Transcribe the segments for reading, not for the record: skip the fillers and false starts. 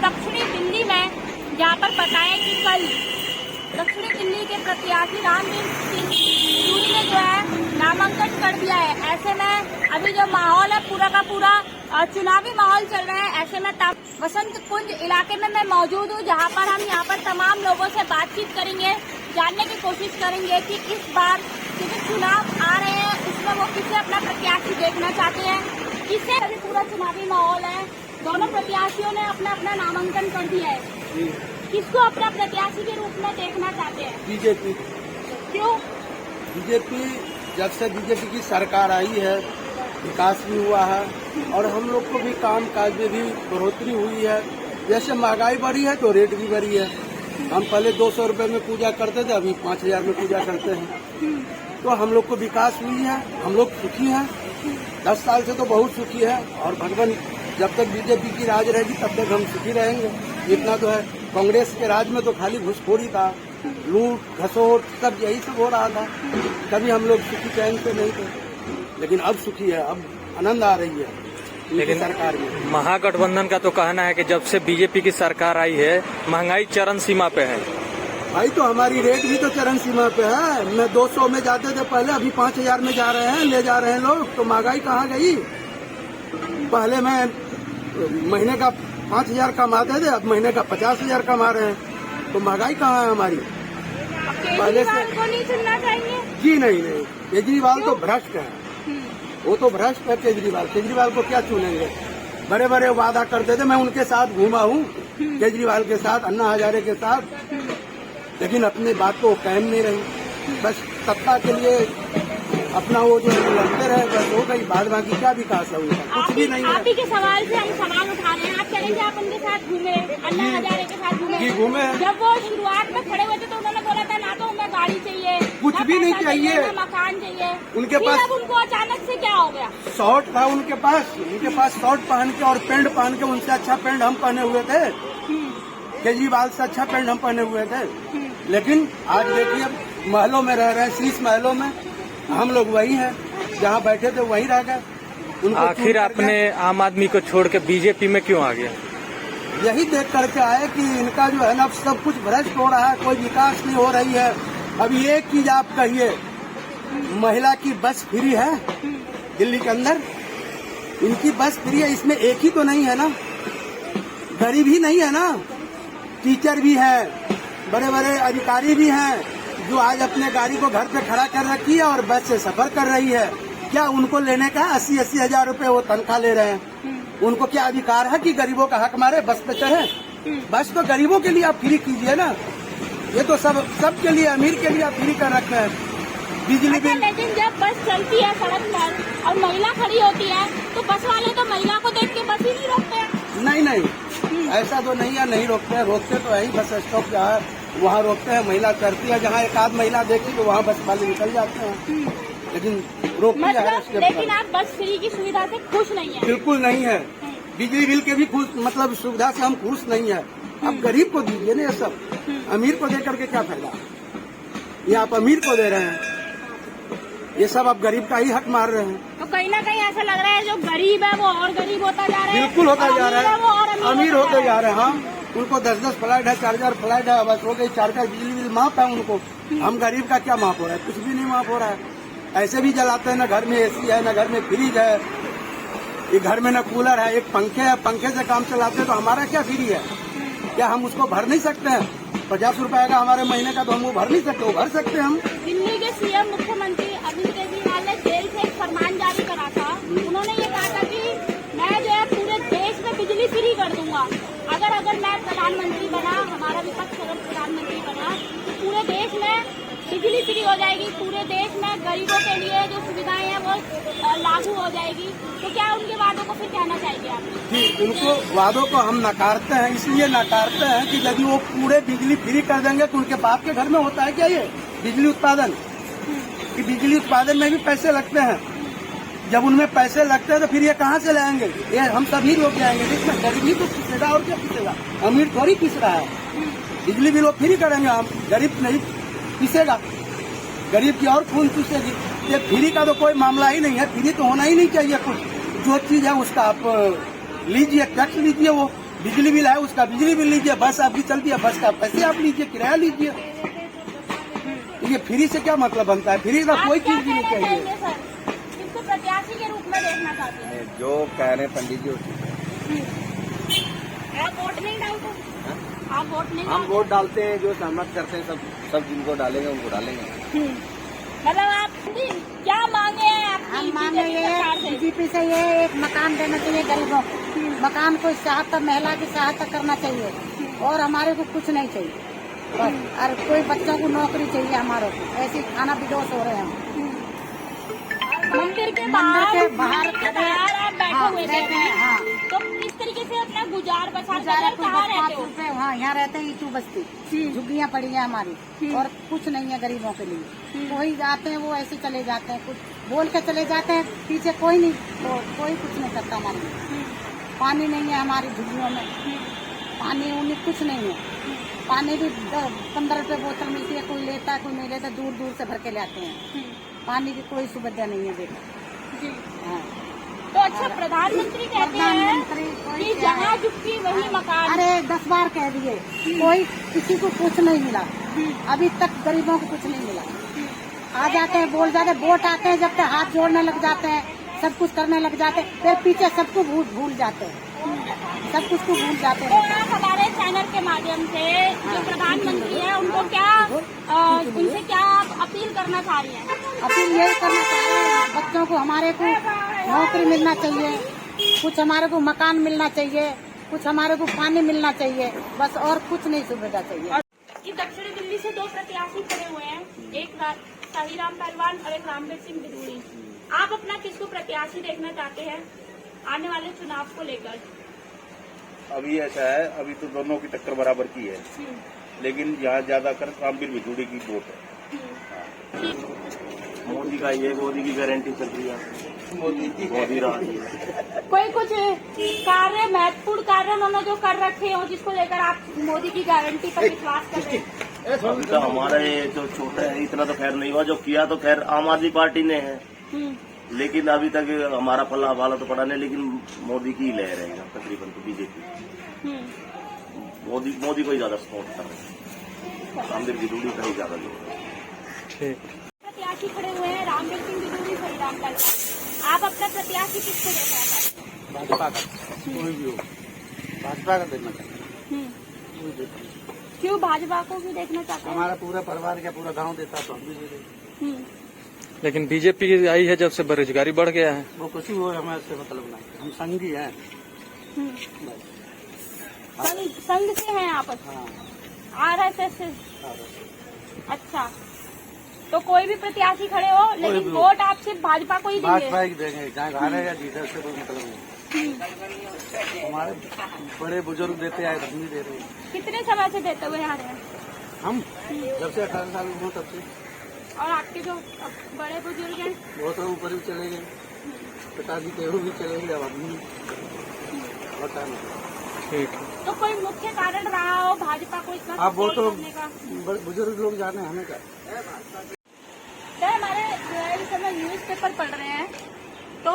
दक्षिणी दिल्ली में, जहाँ पर पता है कि कल दक्षिणी दिल्ली के प्रत्याशी रणदीप सिंह सूरी ने जो है नामांकन कर दिया है। ऐसे में अभी जो माहौल है पूरा का पूरा चुनावी माहौल चल रहा है। ऐसे में वसंत कुंज इलाके में मैं मौजूद हूँ, जहाँ पर हम यहाँ पर तमाम लोगों से बातचीत करेंगे, जानने की कोशिश करेंगे कि इस बार जो चुनाव आ रहे हैं उसमें वो किसे अपना प्रत्याशी देखना चाहते हैं, किससे। अभी पूरा चुनावी माहौल है, दोनों प्रत्याशियों ने अपना अपना नामांकन कर दिया है। किसको अपना प्रत्याशी के रूप में देखना चाहते हैं? बीजेपी। क्यों? बीजेपी, जब से बीजेपी की सरकार आई है विकास भी हुआ है और हम लोग को भी काम काज में भी बढ़ोतरी हुई है। जैसे महंगाई बढ़ी है तो रेट भी बढ़ी है। हम पहले 200 रुपए में पूजा करते थे, अभी 5000 में पूजा करते हैं। तो हम लोग को विकास हुई है, हम लोग सुखी हैं। 10 साल से तो बहुत सुखी है और भगवान जब तक बीजेपी की राज रहेगी तब तक हम सुखी रहेंगे। इतना तो है। कांग्रेस के राज में तो खाली घुसखोरी था, लूट घसोट सब यही सब हो रहा था। कभी हम लोग सुखी चैन से नहीं थे, लेकिन अब सुखी है, अब आनंद आ रही है। लेकिन सरकार में महागठबंधन का तो कहना है कि जब से बीजेपी की सरकार आई है महंगाई चरम सीमा पे है। भाई तो हमारी रेट भी तो चरम सीमा पे है। मैं 200 में जाते थे पहले, अभी 5000 में जा रहे हैं, ले जा रहे हैं लोग। तो महंगाई कहाँ गई? पहले मैं महीने का 5000 कमाते थे, अब महीने का 50,000 कमा रहे हैं। तो महंगाई कहाँ है हमारी? पहले से को नहीं सुनना चाहिए जी नहीं। केजरीवाल तो भ्रष्ट है, वो तो भ्रष्ट है केजरीवाल को क्या चुनेंगे? बड़े बड़े वादा करते थे, मैं उनके साथ घूमा हूँ, केजरीवाल के साथ, अन्ना हजारे के साथ, लेकिन अपनी बात को कायम नहीं रही। बस सत्ता के लिए अपना वो जो लड़ते रहे, बस हो गई। बाद बाकी क्या विकास है उनका? कुछ भी नहीं है। आप ही के सवाल से हम सवाल उठा रहे हैं। आप चलेंगे, आप उनके साथ घूमे, अन्ना हजारे के साथ घूमे? जी घूमे। जब वो शुरुआत में खड़े हुए थे तो उन्होंने बोला था ना तो हमें गाड़ी चाहिए, कुछ भी नहीं चाहिए, मकान चाहिए। उनके पास अब उनको अचानक से क्या हो गया? शॉर्ट था उनके पास शॉर्ट पहन के और पैंट पहन के, उनसे अच्छा पैंट हम पहने हुए थे। केजरीवाल से अच्छा पैंट हम पहने हुए थे। लेकिन आज देखिए महलों में रह रहे हैं, शीश महलों में। हम लोग वही हैं, जहाँ बैठे थे वहीं रह गए। आखिर आपने आम आदमी को छोड़ के बीजेपी में क्यों आ गया? यही देख करके आए कि इनका जो है ना सब कुछ भ्रष्ट हो रहा है, कोई विकास नहीं हो रही है। अभी एक चीज आप कहिए, महिला की बस फ्री है दिल्ली के अंदर, इनकी बस फ्री है, इसमें एक ही तो नहीं है ना, गरीब ही नहीं है ना, टीचर भी है, बड़े बड़े अधिकारी भी हैं जो आज अपने गाड़ी को घर पे खड़ा कर रखी है और बस से सफर कर रही है। क्या उनको लेने का 80-80 हजार रुपए वो तनख्वाह ले रहे हैं? उनको क्या अधिकार है कि गरीबों का हक मारे, बस पे चढ़े? बस तो गरीबों के लिए आप फ्री कीजिए ना। ये तो सब के लिए, अमीर के लिए आप फ्री कर रखे हैं। बिजली बिल। लेकिन जब बस चलती है सड़क पर और महिला खड़ी होती है तो बस वाले तो महिला को देख के बस ही नहीं रोकते हैं? नहीं, ऐसा तो नहीं है, नहीं रोकते हैं। रोकते तो है ही, बस स्टॉप जहाँ वहाँ रोकते हैं, महिला चढ़ती है, जहाँ एक आध महिला देखी तो वहाँ बस वाले निकल जाते हैं। लेकिन रोकती है। लेकिन आप बस फ्री की सुविधा से खुश नहीं है? बिल्कुल नहीं है। बिजली बिल के भी खुश, मतलब सुविधा से हम खुश नहीं है। अब गरीब को दीजिए ना ये सब, अमीर को दे करके क्या फायदा? ये आप अमीर को दे रहे हैं, ये सब आप गरीब का ही हक मार रहे हैं। तो कहीं ना कहीं ऐसा लग रहा है जो गरीब है वो और गरीब होता जा रहा है। बिल्कुल होता जा रहा है, अमीर होते जा रहे हैं। हाँ, उनको 10-10 फ्लाइट है, 4-4 फ्लाइट है, बस हो गई। 4 बिजली बिल माफ है उनको। हम गरीब का क्या माफ हो रहा है? कुछ भी नहीं माफ हो रहा है। ऐसे भी जलाते हैं, न घर में एसी है, न घर में फ्रिज है, ये घर में न कूलर है, एक पंखे है, पंखे से काम चलाते हैं। तो हमारा क्या फ्री है? क्या हम उसको भर नहीं सकते हैं? 50 रुपए का हमारे महीने का, तो हम वो भर नहीं सकते? वो भर सकते हैं हम। दिल्ली के सीएम मुख्यमंत्री अरविंद केजरीवाल ने जेल से एक फरमान जारी करा था। उन्होंने ये कहा था कि मैं जो है पूरे देश में बिजली फ्री कर दूंगा। अगर मैं प्रधानमंत्री बना, हमारा विपक्ष अगर प्रधानमंत्री बना, तो पूरे देश में बिजली फ्री हो जाएगी, पूरे देश में गरीबों के लिए जो सुविधाएं हैं वो लागू हो जाएगी। तो क्या उनके वादों को फिर कहना चाहिए आप? जी, उनको वादों को हम नकारते हैं। इसलिए नकारते हैं कि यदि वो पूरे बिजली फ्री कर देंगे तो उनके बाप के घर में होता है क्या ये बिजली उत्पादन? कि बिजली उत्पादन में भी पैसे लगते हैं। जब उनमें पैसे लगते हैं तो फिर ये कहाँ से लाएंगे? ये हम सभी लोग जाएंगे, जिसमें गरीब ही तो पिसेगा और क्या पिसेगा? अमीर थोड़ी पिस रहा है। बिजली बिल वो फ्री करेंगे, हम गरीब नहीं पिसेगा, गरीब की और खून चूसेगी। ये फ्री का तो कोई मामला ही नहीं है। फ्री तो होना ही नहीं चाहिए। कुछ जो चीज है उसका आप लीजिए, टैक्स लीजिए, वो बिजली बिल है उसका बिजली बिल लीजिए, बस आपकी चलती है बस का पैसे आप लीजिए, किराया लीजिए। ये फ्री से क्या मतलब बनता है? फ्री का कोई चीज भी नहीं चाहिए। इसको प्रत्याशी के रूप में देखना चाहते हैं। जो कह रहे हैं पंडित जी आप वोट नहीं डालते? आप वोट नहीं हम वोट डालते हैं, जो सहमत करते हैं सब जिनको डालेंगे उनको डालेंगे। मतलब आप क्या मांगे हैं आपकी? हम मांगे ये बीजेपी से ये एक मकान देना चाहिए गरीबों को, मकान को सहायता, महिला की सहायता करना चाहिए और हमारे को कुछ नहीं चाहिए बस। और कोई बच्चों को नौकरी चाहिए हमारे को, ऐसे खाना विदोष हो रहे हैं हम। मंदिर के बाहर बाहर आप बैठे हुए थे, हाँ। तो किस तरीके से अपना गुजार बसर गुजारा कर कोई कहाँ 10-5 रहते हो? रुपए, हाँ यहाँ रहते हैं ईटू बस्ती, झुग्गियाँ पड़ी है हमारी और कुछ नहीं है गरीबों के लिए। कोई जाते हैं वो ऐसे चले जाते हैं, कुछ बोल के चले जाते हैं, पीछे कोई नहीं, तो कोई कुछ नहीं करता हमारे लिए। पानी नहीं है हमारी झुग्गियों में, पानी उन्हें कुछ नहीं है। पानी भी 15 रुपए बोतल मिलती है, कोई लेता है कोई नहीं लेता, दूर दूर से भर के लाते हैं। पानी की कोई सुविधा नहीं है देखो। हाँ। तो अच्छा, प्रधानमंत्री कहते हैं कि जहाँ झुकी वही मकान। अरे 10 बार कह दिए, कोई किसी को कुछ नहीं मिला, अभी तक गरीबों को कुछ नहीं मिला। आ जाते हैं, बोल जाते हैं, वोट आते हैं, जब तक हाथ जोड़ने लग जाते हैं, सब कुछ करने लग जाते हैं, फिर पीछे सबको भूल जाते हैं, सब कुछ को भूल जाते तो हैं। आप हमारे चैनल के माध्यम से जो प्रधानमंत्री है उनको क्या उनसे क्या आप अपील करना चाह रही हैं? अपील यही करना चाह रहे हैं, बच्चों को हमारे को नौकरी मिलना चाहिए, कुछ हमारे को मकान मिलना चाहिए, कुछ हमारे को पानी मिलना चाहिए, बस और कुछ नहीं सुविधा चाहिए। कि दक्षिणी दिल्ली से 2 प्रत्याशी खड़े हुए हैं, एक शाहीराम पहलवान और एक रामवीर सिंह बिदूरी। आप अपना किसको प्रत्याशी देखना चाहते हैं आने वाले चुनाव को लेकर? अभी ऐसा है, अभी तो दोनों की टक्कर बराबर की है, लेकिन यहाँ ज्यादातर रामवीर बिदूरी की वोट है। मोदी का ये, मोदी की गारंटी चल रही है, मोदी राज। कोई कुछ कार्य, महत्वपूर्ण कार्य उन्होंने जो कर रखे हो जिसको लेकर आप मोदी की गारंटी पर विश्वास कर रहे हैं? अभी तो हमारा ये जो छोटा है इतना तो खैर नहीं हुआ, जो किया तो खैर आम आदमी पार्टी ने है, लेकिन अभी तक हमारा पल्ला भाला तो पड़ा नहीं, लेकिन मोदी की लहर है यहाँ तकरीबन तो बीजेपी। मोदी को ही ज्यादा सपोर्ट कर रहे हैं, रामवीर बिदूरी का ही ज्यादा लोग। प्रत्याशी खड़े हुए हैं, रामवीर सिंह बिदूरी, शाहीराम पहलवान। आप अपना प्रत्याशी किसको देखना चाहते हैं? भाजपा का कोई भी हो, भाजपा का देखना चाहिए। क्यों भाजपा को भी देखना चाहते हैं? हमारा पूरा परिवार क्या पूरा गांव देता तो हम भी दे देंगे। लेकिन बीजेपी आई है जब से बेरोजगारी बढ़ गया है। वो कुछ भी हो, हमें इससे मतलब नहीं, हम संघी हैं। संघ से हैं आप? हाँ, RSS से? अच्छा, तो कोई भी प्रत्याशी खड़े हो, लेकिन वोट आप सिर्फ भाजपा को ही देंगे? भाजपा ही देंगे, चाहे हारे या जीते उससे कोई मतलब नहीं। हमारे बड़े बुजुर्ग देते आए, हम भी दे रहे हैं। कितने समय से देते हुए आ रहे हैं? हम जब से 18 साल हुए तब से। और आपके जो बड़े बुजुर्ग हैं? वो तो ऊपर भी चले गए, पिताजी के वो भी चले गए, अब हम भी होता नहीं। ठीक है। तो कोई मुख्य कारण रहा हो भाजपा को इतना आप वो तो करने का? बुजुर्ग लोग जाने, हमें क्या। सर, हमारे इस समय न्यूज़पेपर पढ़ रहे हैं तो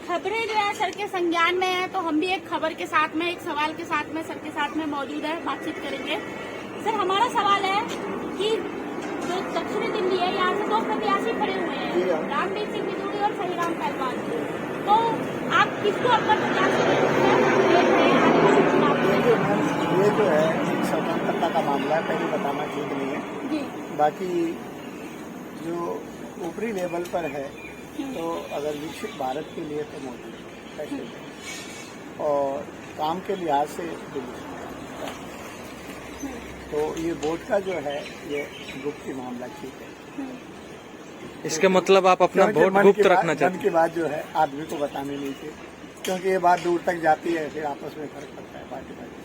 खबरें जो है सर के संज्ञान में है, तो हम भी एक खबर के साथ में, एक सवाल के साथ में सर के साथ में मौजूद है, बातचीत करेंगे। सर, हमारा सवाल है कि जो दक्षिणी दिल्ली है यहाँ से 2 प्रत्याशी खड़े हुए हैं, रामवीर सिंह बिदूरी और शाहीराम पहलवान। तो आप किसको अपना प्रत्याशी देख रहे हैं आने वाले चुनाव में? ये जो है स्वतंत्रता का मामला है, पहले बताना ठीक नहीं है जी। बाकी जो ऊपरी लेवल पर है, तो अगर विकसित भारत के लिए तो मोदी है, और काम के लिहाज से दिल्ली। तो ये वोट का जो है ये गुप्त मामला ठीक है। इसके मतलब आप अपना वोट गुप्त रखना चाहते मन की बात जो है आदमी को बतानी नहीं चाहिए, क्योंकि ये बात दूर तक जाती है, फिर आपस में फर्क पड़ता है पार्टी पार्टी।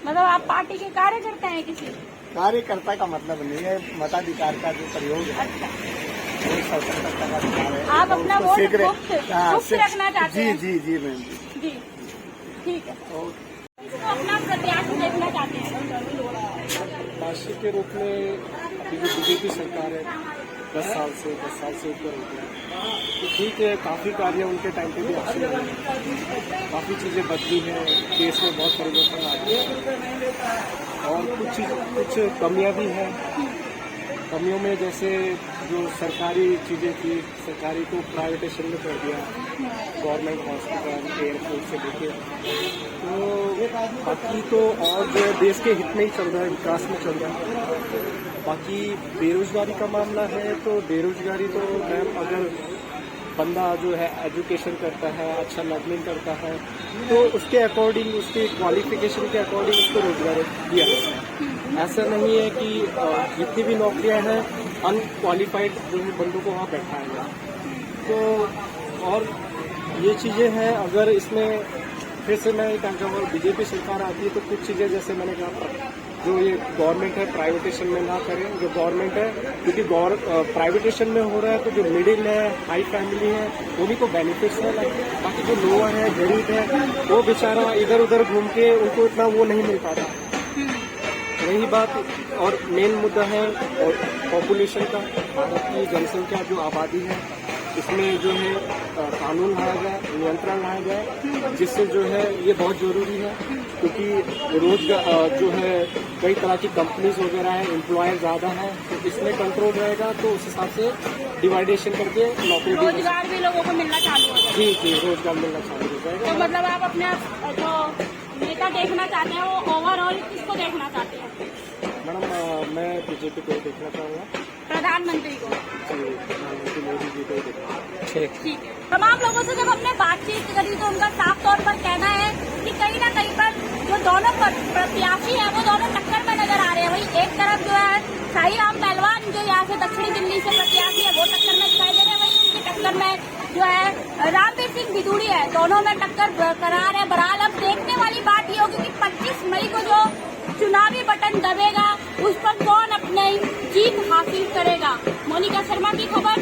मतलब आप पार्टी के कार्यकर्ता हैं किसी? कार्यकर्ता का मतलब नहीं है, मताधिकार का जो प्रयोग है, वो स्वतंत्रता का अधिकार है। आप अपना उसको वोट सीक्रेट- गुप्त हाँ, रखना चाहते हैं? जी जी मैम जी। जी, ठीक है। ओके। किसको अपना प्रत्याशी देखना चाहते हैं? राष्ट्र के रूप में अभी जो बीजेपी सरकार है 10 साल से ऊपर हो गया। तो ठीक है, काफ़ी कार्य उनके टाइम पे भी अच्छे हुए, काफ़ी चीज़ें बदली हैं, देश में बहुत परिवर्तन आ गया है और कुछ कमियां भी हैं। कमियों में जैसे जो सरकारी चीज़ें थी, सरकारी को प्राइवेटेशन में कर दिया, गवर्नमेंट हॉस्पिटल, एयरपोर्ट से लेके, तो बाकी तो और जो है देश के हित में ही चल रहा है, विकास में चल रहा है। बाकी बेरोजगारी का मामला है तो बेरोजगारी तो मैम अगर बंदा जो है एजुकेशन करता है, अच्छा लर्निंग करता है, तो उसके अकॉर्डिंग, उसके क्वालिफिकेशन के अकॉर्डिंग उसको रोजगार दिया जाता है। ऐसा नहीं है कि जितनी भी नौकरियां हैं अनक्वालिफाइड जो है बंदों को वहाँ बैठाया जाए। तो और ये चीज़ें हैं, अगर इसमें फिर से मैं कहना चाहूँगा बीजेपी सरकार आती है तो कुछ चीज़ें जैसे मैंने कहा जो ये गवर्नमेंट है प्राइवेटेशन में ना करें, जो गवर्नमेंट है क्योंकि प्राइवेटेशन में हो रहा है तो जो मिडिल है, हाई फैमिली है, उन्हीं को बेनिफिट्स है, बाकी जो लोअर है, गरीब है, वो बेचारा इधर उधर घूम के उनको इतना वो नहीं मिल पाता। वही बात और मेन मुद्दा है और पॉपुलेशन का, भारत की जनसंख्या जो आबादी है इसमें जो है कानून लाया जाए, नियंत्रण लाया जाए, जिससे जो है ये बहुत जरूरी है क्योंकि रोजगार जो है कई तरह की कंपनीज वगैरह है, एम्प्लॉयर ज़्यादा है, तो इसमें कंट्रोल रहेगा तो उस हिसाब से डिवाइडेशन करके नौकरी रोजगार भी लोगों को मिलना चालू हो जाएगा। जी रोजगार मिलना चालू हो जाएगा। तो मतलब आप अपने जो नेता देखना चाहते हैं वो ओवरऑल किसको देखना चाहते हैं? मैडम मैं बीजेपी को देखना चाहूँगा, प्रधानमंत्री को। प्रधानमंत्री मोदी जी को देखना। ठीक। ठीक है। तमाम लोगों से जब हमने बातचीत करी तो उनका साफ तौर पर कहना है कि कहीं ना कहीं पर जो दोनों प्रत्याशी है वो दोनों टक्कर में नजर आ रहे हैं। वही एक तरफ जो है शाही राम पहलवान जो यहाँ से दक्षिणी दिल्ली से प्रत्याशी है वो टक्कर में दिखाई दे रहे हैं, वही उनकी टक्कर में जो है रामवीर सिंह बिधूड़ी है, दोनों में टक्कर बरकरार है। बहरहाल अब देखने वाली बात ये होगी कि 25 मई को जो चुनावी बटन दबेगा उस पर कौन अपनी जीत हासिल करेगा। मोनिका शर्मा की खबर।